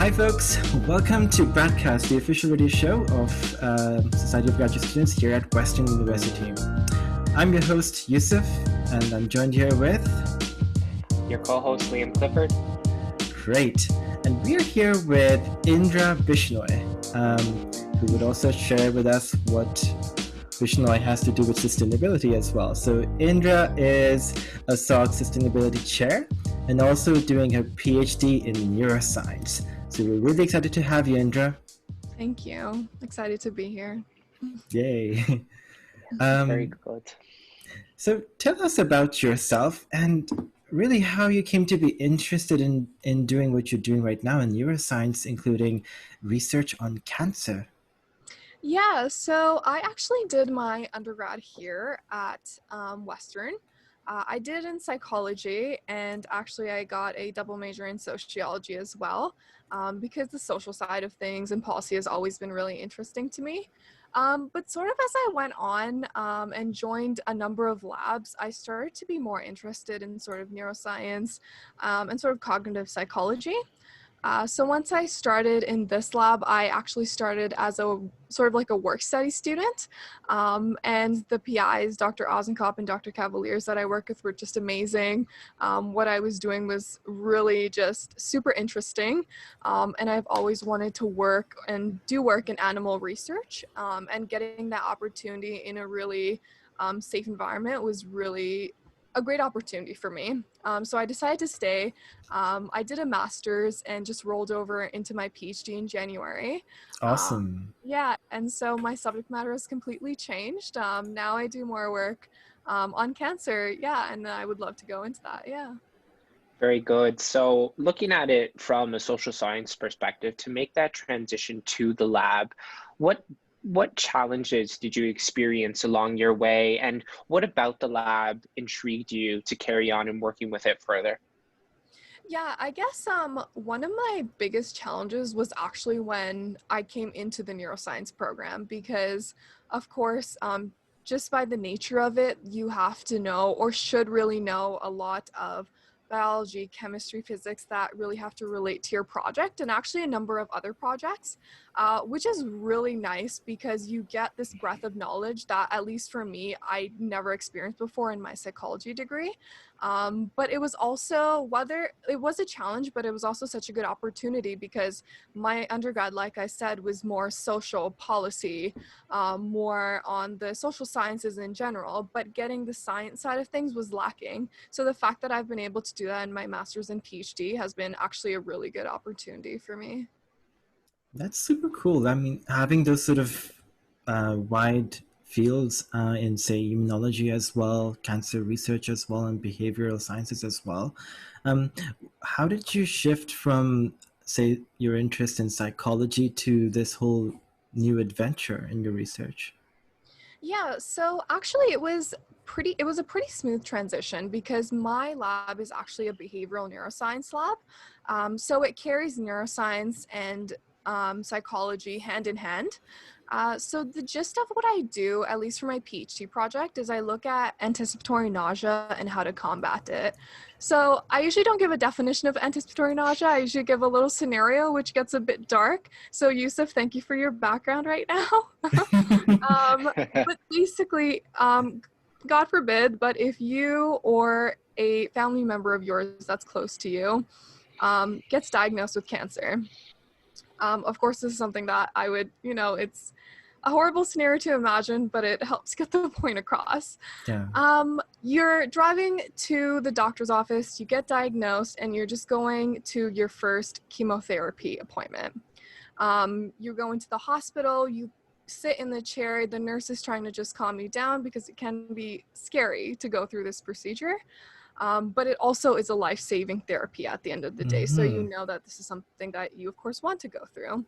Hi folks, welcome to Broadcast, the official radio show of Society of Graduate Students here at Western University. I'm your host, Yousuf, and I'm joined here with... your co-host, Clifford. Great. And we are here with Indra Bishnoi, who would also share with us what Bishnoi has to do with sustainability as well. So Indra is a SOGS Sustainability Chair and also doing her PhD in Neuroscience. So we're really excited to have you, Indra. Thank you. Excited to be here. Yay. Very good. So tell us about yourself and really how you came to be interested in doing what you're doing right now in neuroscience, including research on cancer. Yeah, so I actually did my undergrad here at Western. I did in psychology, and actually I got a double major in sociology as well, because the social side of things and policy has always been really interesting to me. But sort of as I went on and joined a number of labs, I started to be more interested in sort of neuroscience and sort of cognitive psychology. So once I started in this lab, I actually started as a sort of like a work study student. And the PIs, Dr. Ozenkop and Dr. Cavaliers that I work with were just amazing. What I was doing was really just super interesting. And I've always wanted to work and do work in animal research. And getting that opportunity in a really safe environment was really a great opportunity for me. So I decided to stay. I did a master's and just rolled over into my PhD in January. Awesome. Yeah, and so my subject matter has completely changed. Now I do more work on cancer. Yeah, and I would love to go into that. Yeah. Very good. So looking at it from a social science perspective, to make that transition to the lab, what challenges did you experience along your way, and what about the lab intrigued you to carry on and working with it further? Yeah, I guess one of my biggest challenges was actually when I came into the neuroscience program, because of course, just by the nature of it, you have to know or should really know a lot of biology, chemistry, physics that really have to relate to your project, and actually a number of other projects, which is really nice because you get this breadth of knowledge that, at least for me, I never experienced before in my psychology degree. But it was also, whether it was a challenge, but it was also such a good opportunity because my undergrad, like I said, was more social policy, more on the social sciences in general, but getting the science side of things was lacking. So the fact that I've been able to do that in my master's and PhD has been actually a really good opportunity for me. That's super cool. I mean, having those sort of wide fields in, say, immunology as well, cancer research as well, and behavioral sciences as well. How did you shift from, say, your interest in psychology to this whole new adventure in your research? Yeah, so actually it was a pretty smooth transition because my lab is actually a behavioral neuroscience lab. So it carries neuroscience and psychology hand in hand. So the gist of what I do, at least for my PhD project, is I look at anticipatory nausea and how to combat it. So I usually don't give a definition of anticipatory nausea. I usually give a little scenario, which gets a bit dark. So Yousuf, thank you for your background right now. But basically, God forbid, but if you or a family member of yours that's close to you gets diagnosed with cancer, of course, this is something that I would, it's a horrible scenario to imagine, but it helps get the point across. Yeah. You're driving to the doctor's office, you get diagnosed, and you're just going to your first chemotherapy appointment. You go into the hospital, you sit in the chair, the nurse is trying to just calm you down because it can be scary to go through this procedure. But it also is a life-saving therapy at the end of the day. So you know that this is something that you, of course, want to go through.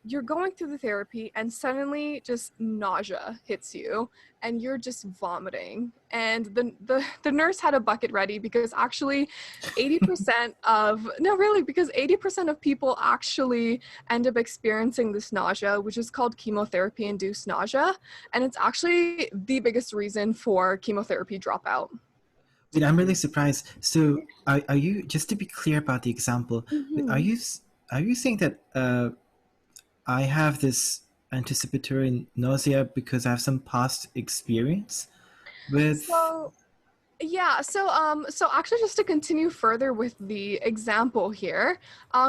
You're going through the therapy and suddenly just nausea hits you and you're just vomiting. And the nurse had a bucket ready because actually 80% because 80% of people actually end up experiencing this nausea, which is called chemotherapy-induced nausea. And it's actually the biggest reason for chemotherapy dropout. Wait, I'm really surprised. So are you, just to be clear about the example, are you are you saying that I have this anticipatory nausea because I have some past experience with? So yeah, so actually just to continue further with the example here,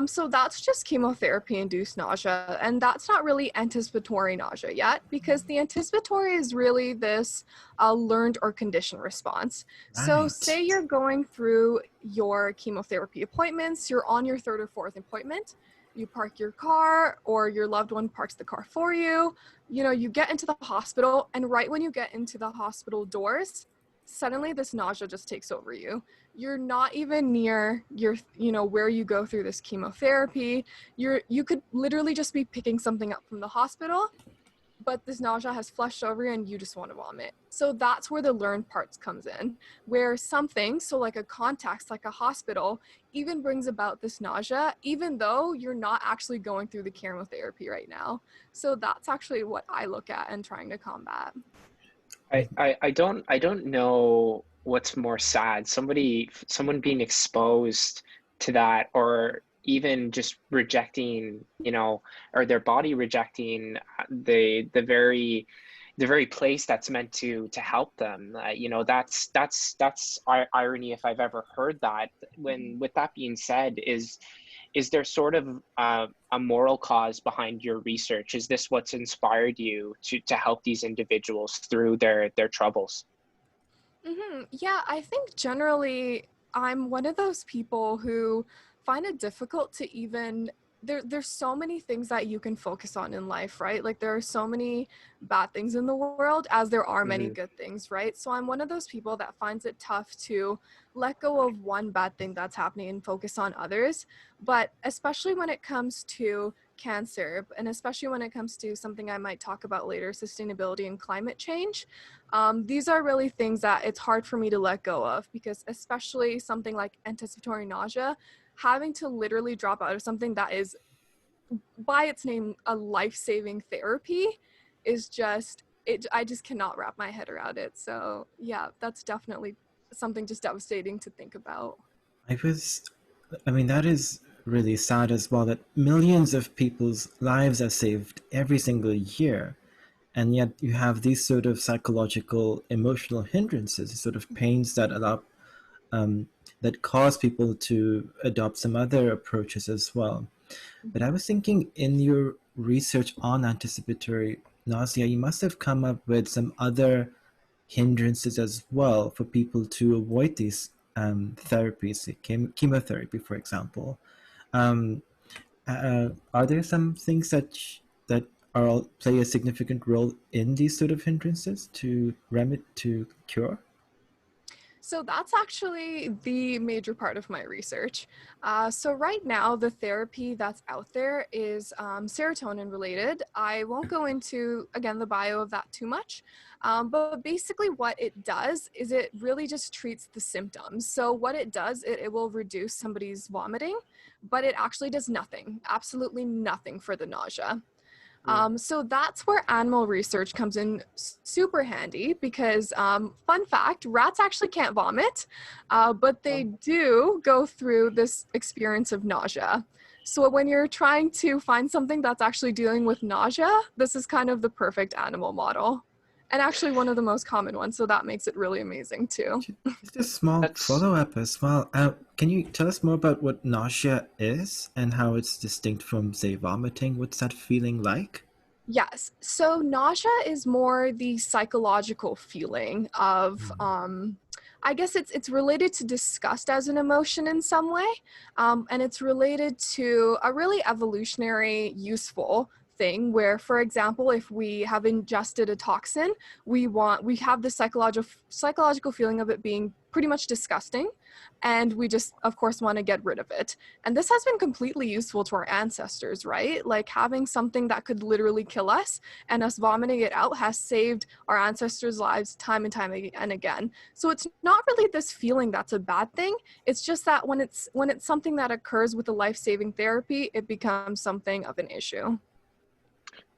so that's just chemotherapy induced nausea, and that's not really anticipatory nausea yet, because the anticipatory is really this learned or conditioned response. So Right. say you're going through your chemotherapy appointments, you're on your third or fourth appointment, you park your car or your loved one parks the car for you, you know, you get into the hospital, and right when you get into the hospital doors, suddenly this nausea just takes over you. You're not even near your, you know, where you go through this chemotherapy. You could literally just be picking something up from the hospital, but this nausea has flushed over you and you just want to vomit. So that's where the learned parts comes in, where something, so like a context, like a hospital, even brings about this nausea, even though you're not actually going through the chemotherapy right now. So that's actually what I look at and trying to combat. I don't know what's more sad, someone being exposed to that, or even just rejecting, or their body rejecting the very place that's meant to help them. That's irony if I've ever heard that. When With that being said, is there sort of a moral cause behind your research? Is this what's inspired you to help these individuals through their troubles? Yeah, I think generally I'm one of those people who find it difficult to even there's so many things that you can focus on in life, right? Like there are so many bad things in the world as there are many Hmm. good things, right? So I'm one of those people that finds it tough to let go of one bad thing that's happening and focus on others. But especially when it comes to cancer, and especially when it comes to something I might talk about later, sustainability and climate change, these are really things that it's hard for me to let go of, because especially something like anticipatory nausea, having to literally drop out of something that is by its name a life-saving therapy is just it. I just cannot wrap my head around it. So yeah, that's definitely something just devastating to think about. I was, I mean, that is really sad as well that millions of people's lives are saved every single year. And yet you have these sort of psychological, emotional hindrances, sort of pains that allow, um, that cause people to adopt some other approaches as well. But I Mhm. was thinking in your research on anticipatory nausea, you must have come up with some other hindrances as well for people to avoid these therapies, like chemotherapy, for example. Um, are there some things that play a significant role in these sort of hindrances to to cure? So that's actually the major part of my research. So right now, the therapy that's out there is serotonin related. I won't go into, again, the bio of that too much, but basically what it does is it really just treats the symptoms. So what it does, it will reduce somebody's vomiting, but it actually does nothing, absolutely nothing for the nausea. So that's where animal research comes in super handy, because fun fact, rats actually can't vomit, but they do go through this experience of nausea. So when you're trying to find something that's actually dealing with nausea, this is kind of the perfect animal model. And actually one of the most common ones, so that makes it really amazing too. Just a small That's follow-up as well. Can you tell us more about what nausea is and how it's distinct from, say, vomiting? What's that feeling like? Yes. So nausea is more the psychological feeling of I guess it's related to disgust as an emotion in some way. And it's related to a really evolutionary useful thing where, for example, if we have ingested a toxin, we have the psychological feeling of it being pretty much disgusting, and we just of course want to get rid of it. And this has been completely useful to our ancestors, right? Like having something that could literally kill us and us vomiting it out has saved our ancestors' lives time and time and again. So it's not really this feeling that's a bad thing. It's just that when it's something that occurs with a life-saving therapy, it becomes something of an issue.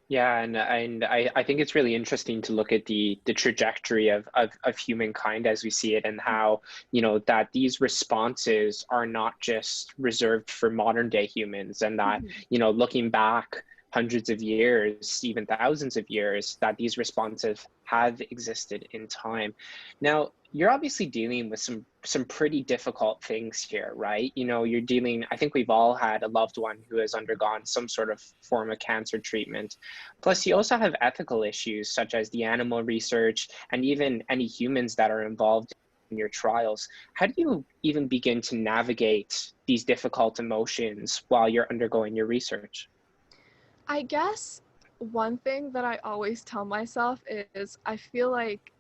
Yeah, and I think it's really interesting to look at the trajectory of humankind as we see it, and how, you know, that these responses are not just reserved for modern day humans, and that, Mhm. you know, looking back hundreds of years, even thousands of years, that these responses have existed in time. Now, you're obviously dealing with some pretty difficult things here, right? You know, you're dealing, I think we've all had a loved one who has undergone some sort of form of cancer treatment. Plus, you also have ethical issues such as the animal research and even any humans that are involved in your trials. How do you even begin to navigate these difficult emotions while you're undergoing your research? I guess one thing that I always tell myself is I feel like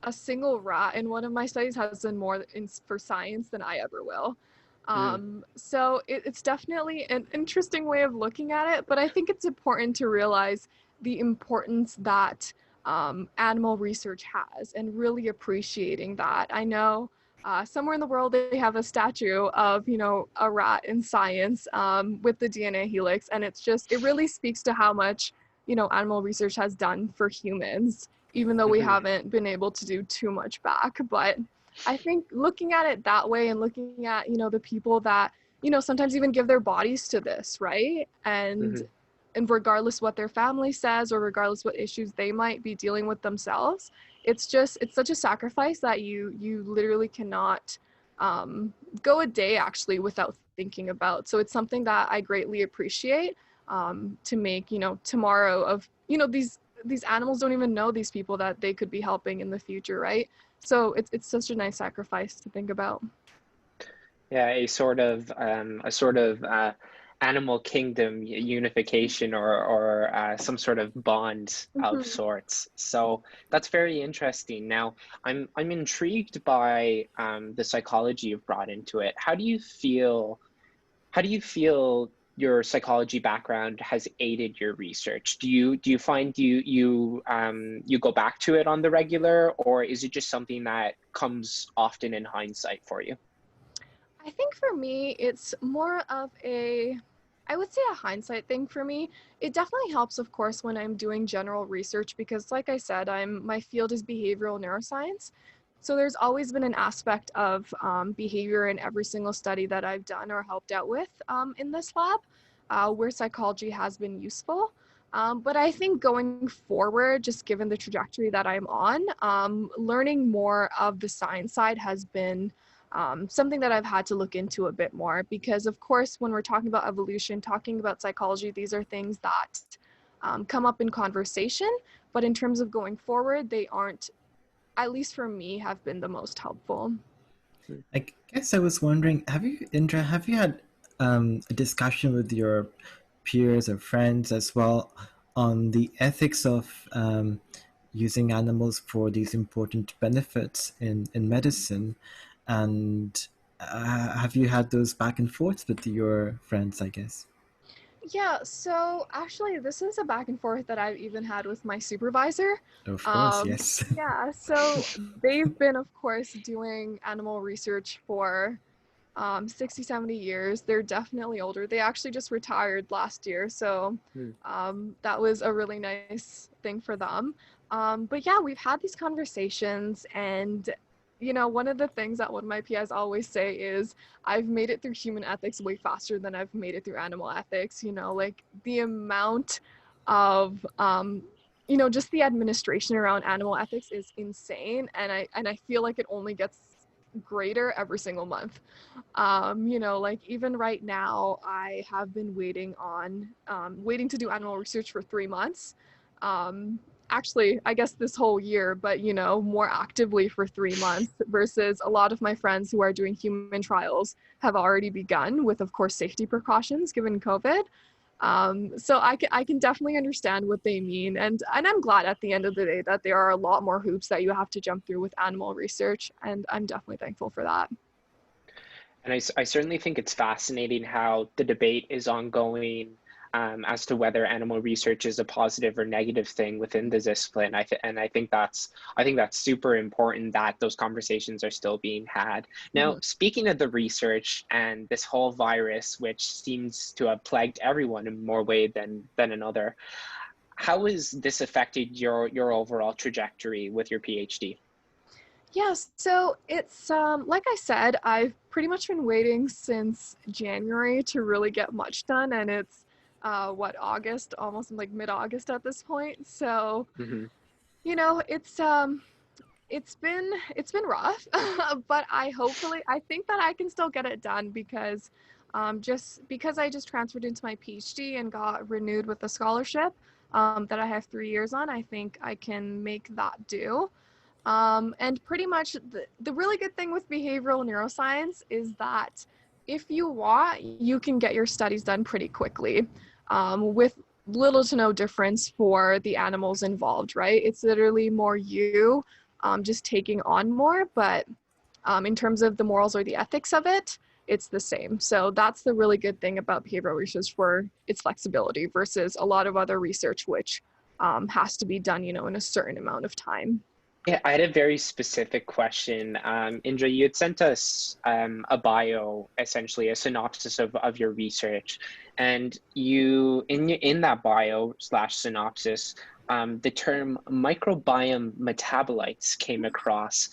a single rat in one of my studies has done more for science than I ever will. Mm, So it's definitely an interesting way of looking at it, but I think it's important to realize the importance that animal research has and really appreciating that. I know somewhere in the world they have a statue of, you know, a rat in science with the DNA helix, and it's just, it really speaks to how much, you know, animal research has done for humans, even though we mhm, haven't been able to do too much back. But I think looking at it that way and looking at, you know, the people that, you know, sometimes even give their bodies to this, right? mhm. And regardless what their family says or regardless what issues they might be dealing with themselves, it's just, it's such a sacrifice that you literally cannot go a day actually without thinking about. So it's something that I greatly appreciate, to make, you know, tomorrow of, you know, these animals don't even know these people that they could be helping in the future, right? So it's such a nice sacrifice to think about. Yeah, a sort of animal kingdom unification, or some sort of bond of Mhm. sorts. So that's very interesting. Now, I'm intrigued by the psychology you've brought into it. How do you feel? How do you feel your psychology background has aided your research? Do you find you go back to it on the regular, or is it just something that comes often in hindsight for you? I think for me, it's more of a, I would say a hindsight thing for me. It definitely helps, of course, when I'm doing general research because, like I said, my field is behavioral neuroscience. So there's always been an aspect of behavior in every single study that I've done or helped out with in this lab, where psychology has been useful. But I think going forward, just given the trajectory that I'm on, learning more of the science side has been something that I've had to look into a bit more because, of course, when we're talking about evolution, talking about psychology, these are things that come up in conversation. But in terms of going forward, they aren't, at least for me, have been the most helpful. I guess I was wondering, Indra, have you had a discussion with your peers or friends as well on the ethics of using animals for these important benefits in medicine? And have you had those back and forths with your friends, I guess? Yeah, so actually, this is a back and forth that I've even had with my supervisor. Of course, yes. Yeah, so they've been, of course, doing animal research for 60, 70 years. They're definitely older. They actually just retired last year. So that was a really nice thing for them. But yeah, we've had these conversations. And, you know, one of the things that one of my PIs always say is, I've made it through human ethics way faster than I've made it through animal ethics. You know, like the amount of, you know, just the administration around animal ethics is insane. And I feel like it only gets greater every single month. You know, like even right now, I have been waiting to do animal research for 3 months. Um, Actually, I guess this whole year, but you know, more actively for 3 months versus a lot of my friends who are doing human trials have already begun with, of course, safety precautions given COVID. So I can definitely understand what they mean, and I'm glad at the end of the day that there are a lot more hoops that you have to jump through with animal research, and I'm definitely thankful for that. And I certainly think it's fascinating how the debate is ongoing, as to whether animal research is a positive or negative thing within the discipline. I think that's super important that those conversations are still being had. Now, Mhm. speaking of the research and this whole virus, which seems to have plagued everyone in more way than another, how has this affected your overall trajectory with your PhD? Yes, so it's like I said, I've pretty much been waiting since January to really get much done, and it's what, August, almost like mid-August at this point. So, Hmm. you know, it's been rough, but I think that I can still get it done because just because I just transferred into my PhD and got renewed with a scholarship that I have 3 years on, I think I can make that do. And pretty much the really good thing with behavioral neuroscience is that if you want, you can get your studies done pretty quickly with little to no difference for the animals involved, right? It's literally more you just taking on more, but in terms of the morals or the ethics of it, it's the same. So that's the really good thing about behavioral research for its flexibility versus a lot of other research, which has to be done, in a certain amount of time. Yeah, I had a very specific question. Indra, you had sent us a bio, essentially a synopsis of your research, and in that bio slash synopsis, the term microbiome metabolites came across.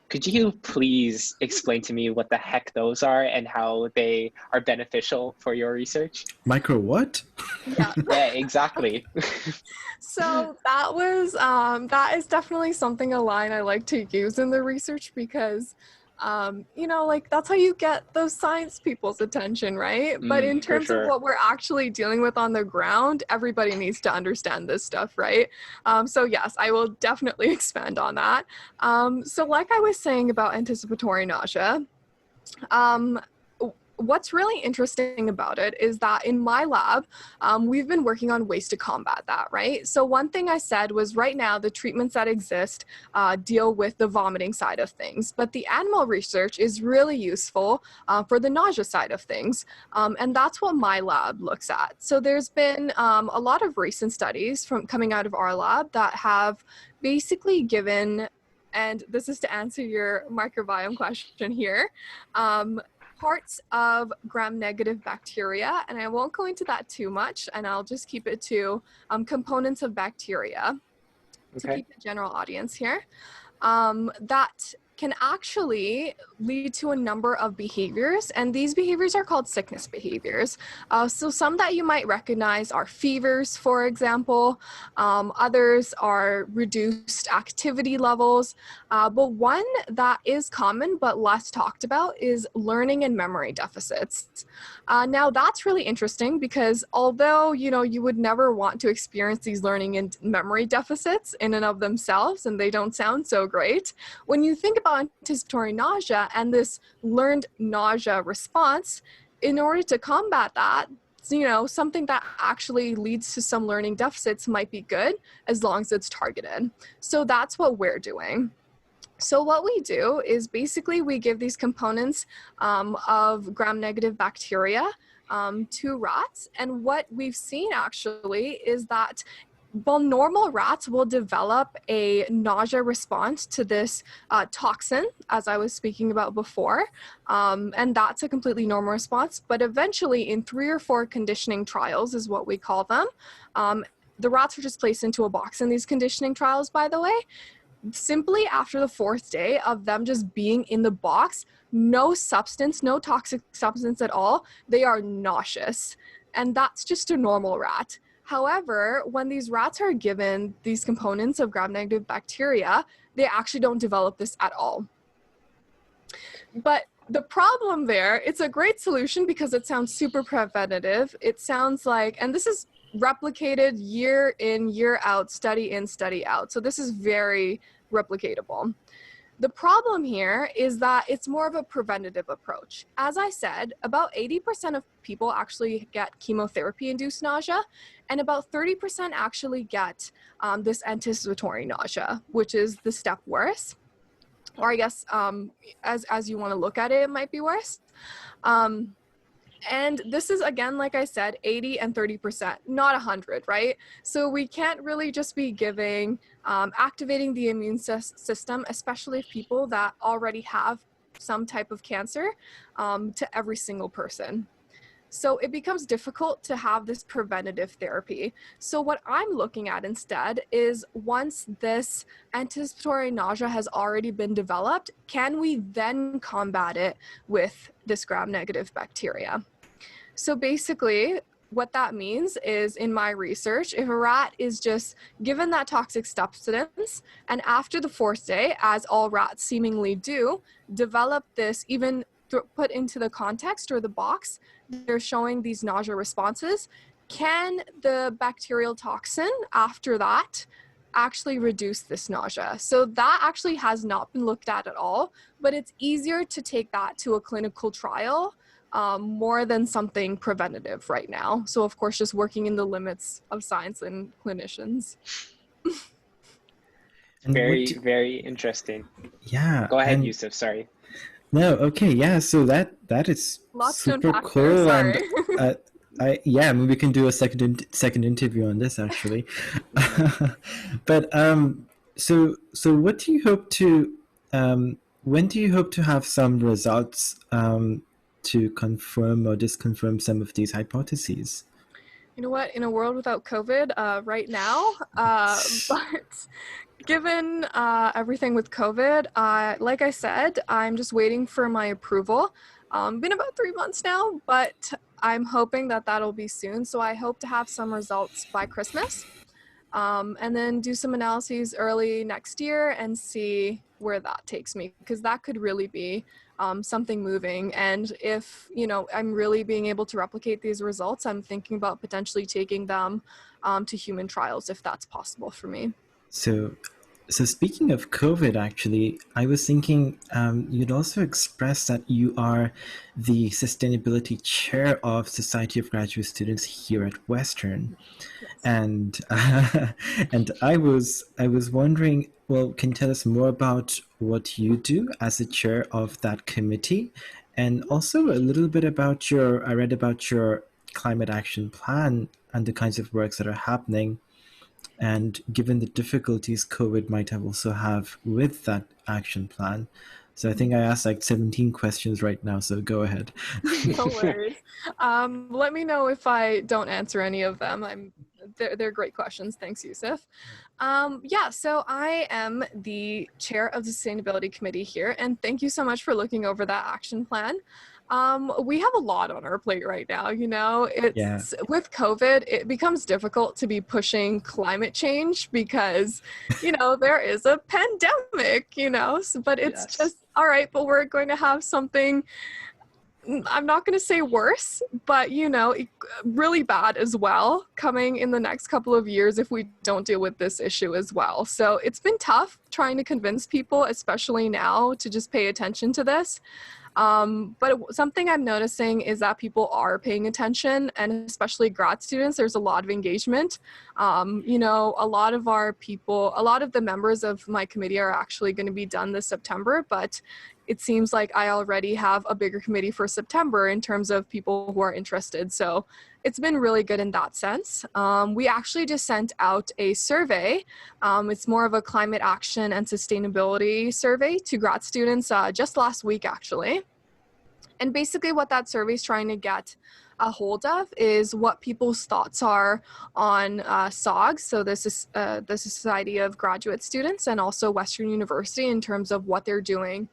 Could you please explain to me what the heck those are and how they are beneficial for your research? Micro what? Yeah. Yeah, exactly. So that is definitely something, a line I like to use in the research because like that's how you get those science people's attention, right? But in For terms of sure. what we're actually dealing with on the ground, everybody needs to understand this stuff, right? So yes, I will definitely expand on that. So like I was saying about anticipatory nausea, um, what's really interesting about it is that in my lab, we've been working on ways to combat that, right? So one thing I said was right now the treatments that exist deal with the vomiting side of things, but the animal research is really useful for the nausea side of things. And that's what my lab looks at. So there's been a lot of recent studies from coming out of our lab that have basically given, and this is to answer your microbiome question here, parts of gram-negative bacteria, and I won't go into that too much, and I'll just keep it to components of bacteria to Okay. keep the general audience here, that can actually lead to a number of behaviors, and these behaviors are called sickness behaviors. So some that you might recognize are fevers, for example. Others are reduced activity levels. But one that is common but less talked about is learning and memory deficits. Now that's really interesting because although, you would never want to experience these learning and memory deficits in and of themselves, and they don't sound so great, when you think about anticipatory nausea and this learned nausea response, in order to combat that, something that actually leads to some learning deficits might be good as long as it's targeted. So that's what we're doing. So what we do is basically we give these components of gram-negative bacteria to rats. And what we've seen actually is that while normal rats will develop a nausea response to this toxin, as I was speaking about before, and that's a completely normal response, but eventually in 3 or 4 conditioning trials is what we call them. The rats are just placed into a box in these conditioning trials, by the way. Simply after the 4th day of them just being in the box, no substance, no toxic substance at all, they are nauseous. And that's just a normal rat. However, when these rats are given these components of gram-negative bacteria, they actually don't develop this at all. But the problem there, it's a great solution because it sounds super preventative. It sounds like, and this is replicated year in, year out, study in, study out. So this is very replicatable. The problem here is that it's more of a preventative approach. As I said, about 80% of people actually get chemotherapy-induced nausea, and about 30% actually get this anticipatory nausea, which is the step worse. Or I guess as you want to look at it, it might be worse. And this is, again, like I said, 80 and 30%, not 100, right? So we can't really just be giving, activating the immune system, especially if people that already have some type of cancer, to every single person. So it becomes difficult to have this preventative therapy. So what I'm looking at instead is, once this anticipatory nausea has already been developed, can we then combat it with this gram-negative bacteria? So basically, what that means is, in my research, if a rat is just given that toxic substance and after the fourth day, as all rats seemingly do, develop this, even put into the context or the box, they're showing these nausea responses, can the bacterial toxin after that actually reduce this nausea? So that actually has not been looked at all, but it's easier to take that to a clinical trial more than something preventative right now. So of course, just working in the limits of science and clinicians. And what Very, do, very interesting. yeah, Go ahead, and Yousuf. Sorry. no, okay, yeah, so that is Lots to super unpack there, cool. And sorry. yeah, I mean, we can do a second interview on this actually. But so what do you hope to when do you hope to have some results to confirm or disconfirm some of these hypotheses? You know what? In a world without COVID, right now, but given everything with COVID, like I said, I'm just waiting for my approval. Been about 3 months now, but I'm hoping that that'll be soon. So I hope to have some results by Christmas, and then do some analyses early next year and see where that takes me, because that could really be something moving. And if, you know, I'm really being able to replicate these results, I'm thinking about potentially taking them to human trials, if that's possible for me. So, so speaking of COVID, actually, I was thinking you'd also expressed that you are the Sustainability Chair of Society of Graduate Students here at Western, Yes. and and I was wondering, well, can you tell us more about what you do as the chair of that committee, and also a little bit about your, I read about your climate action plan and the kinds of works that are happening. And given the difficulties COVID might have also have with that action plan. So I think I asked like 17 questions right now, so go ahead. No worries. Let me know if I don't answer any of them. They're great questions. Thanks, Yousuf. Yeah, so I am the chair of the Sustainability Committee here, and thank you so much for looking over that action plan. We have a lot on our plate right now, you know. Yeah. It's with COVID, it becomes difficult to be pushing climate change because, you know, there is a pandemic, you know, but it's Yes. just, all right, but we're going to have something, I'm not going to say worse, but, you know, really bad as well coming in the next couple of years if we don't deal with this issue as well. So it's been tough trying to convince people, especially now, to just pay attention to this. But something I'm noticing is that people are paying attention, and especially grad students, there's a lot of engagement. You know, a lot of the members of my committee are actually going to be done this September, but it seems like I already have a bigger committee for September in terms of people who are interested. So it's been really good in that sense. We actually just sent out a survey. It's more of a climate action and sustainability survey to grad students just last week, actually. And basically what that survey is trying to get a hold of is what people's thoughts are on SOGS, so this is the Society of Graduate Students, and also Western University in terms of what they're doing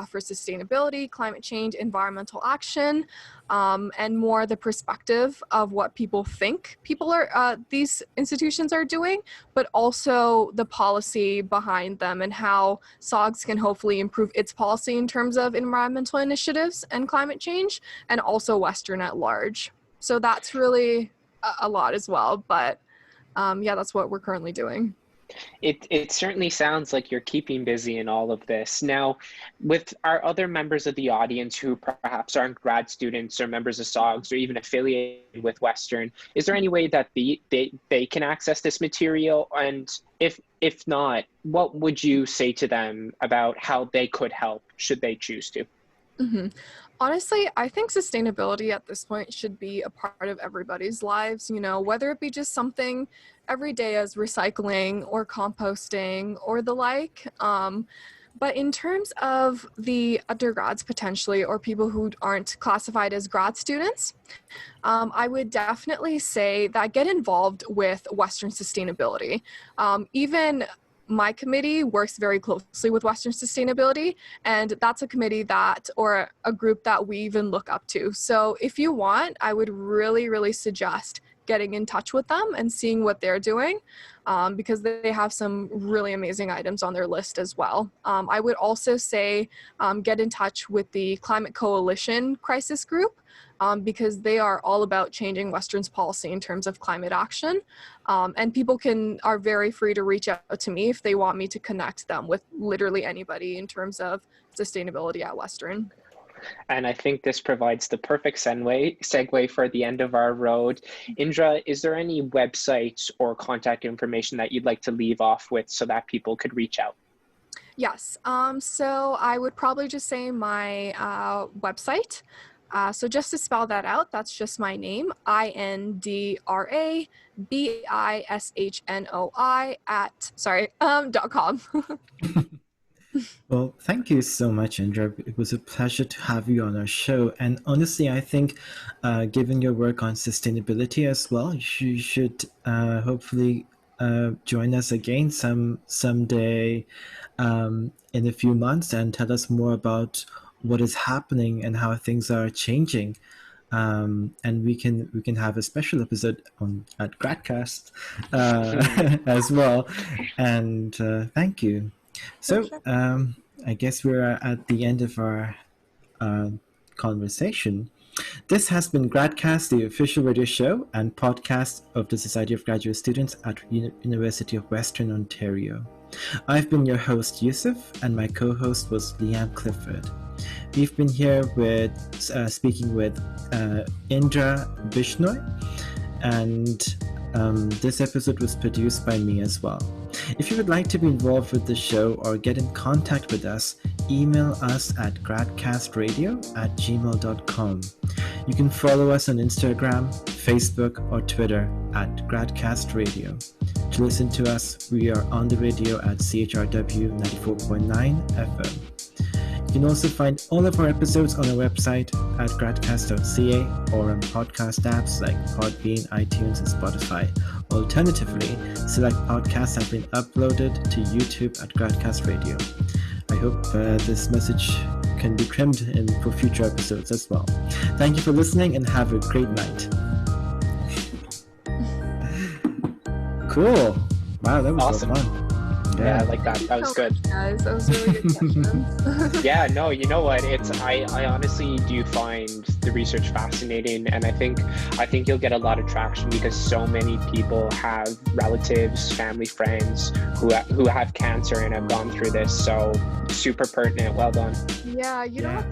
for sustainability, climate change, environmental action, and more the perspective of what people think these institutions are doing, but also the policy behind them and how SOGS can hopefully improve its policy in terms of environmental initiatives and climate change, and also Western at large. So that's really a lot as well, but yeah, that's what we're currently doing. It certainly sounds like you're keeping busy in all of this. Now, with our other members of the audience who perhaps aren't grad students or members of SOGS or even affiliated with Western, is there any way that they can access this material? And if not, what would you say to them about how they could help should they choose to? Mm-hmm. Honestly, I think sustainability at this point should be a part of everybody's lives, you know, whether it be just something every day as recycling or composting or the like. But in terms of the undergrads potentially, or people who aren't classified as grad students, I would definitely say that get involved with Western sustainability. Even my committee works very closely with Western sustainability, and that's a committee that, or a group that we even look up to. So if you want, I would really, really suggest getting in touch with them and seeing what they're doing, because they have some really amazing items on their list as well. I would also say get in touch with the Climate Coalition Crisis Group, because they are all about changing Western's policy in terms of climate action. And people are very free to reach out to me if they want me to connect them with literally anybody in terms of sustainability at Western. And I think this provides the perfect segue for the end of our road. Indra, is there any websites or contact information that you'd like to leave off with so that people could reach out? Yes, so I would probably just say my website. So just to spell that out, that's just my name, INDRABISHNOI .com. Well, thank you so much, Indra. It was a pleasure to have you on our show. And honestly, I think given your work on sustainability as well, you should hopefully join us again someday in a few months and tell us more about what is happening and how things are changing. And we can have a special episode at Gradcast as well. And thank you. So I guess we're at the end of our conversation. This has been Gradcast, the official radio show and podcast of the Society of Graduate Students at University of Western Ontario. I've been your host, Yousuf, and my co-host was Liam Clifford. We've been here speaking with Indra Bishnoi, and this episode was produced by me as well. If you would like to be involved with the show or get in contact with us, email us at gradcastradio@gmail.com. You can follow us on Instagram, Facebook, or Twitter at gradcastradio. To listen to us, we are on the radio at CHRW 94.9 FM. You can also find all of our episodes on our website at gradcast.ca or on podcast apps like Podbean, iTunes, and Spotify. Alternatively, select podcasts have been uploaded to YouTube at Gradcast Radio. I hope this message can be trimmed in for future episodes as well. Thank you for listening and have a great night. Cool. Wow, that was awesome. So fun. Yeah, I like that. That was good. Guys, that was really good questions. Yeah, no, you know what? I honestly do find the research fascinating, and I think you'll get a lot of traction because so many people have relatives, family, friends who have cancer and have gone through this. So super pertinent. Well done. Yeah, you know what?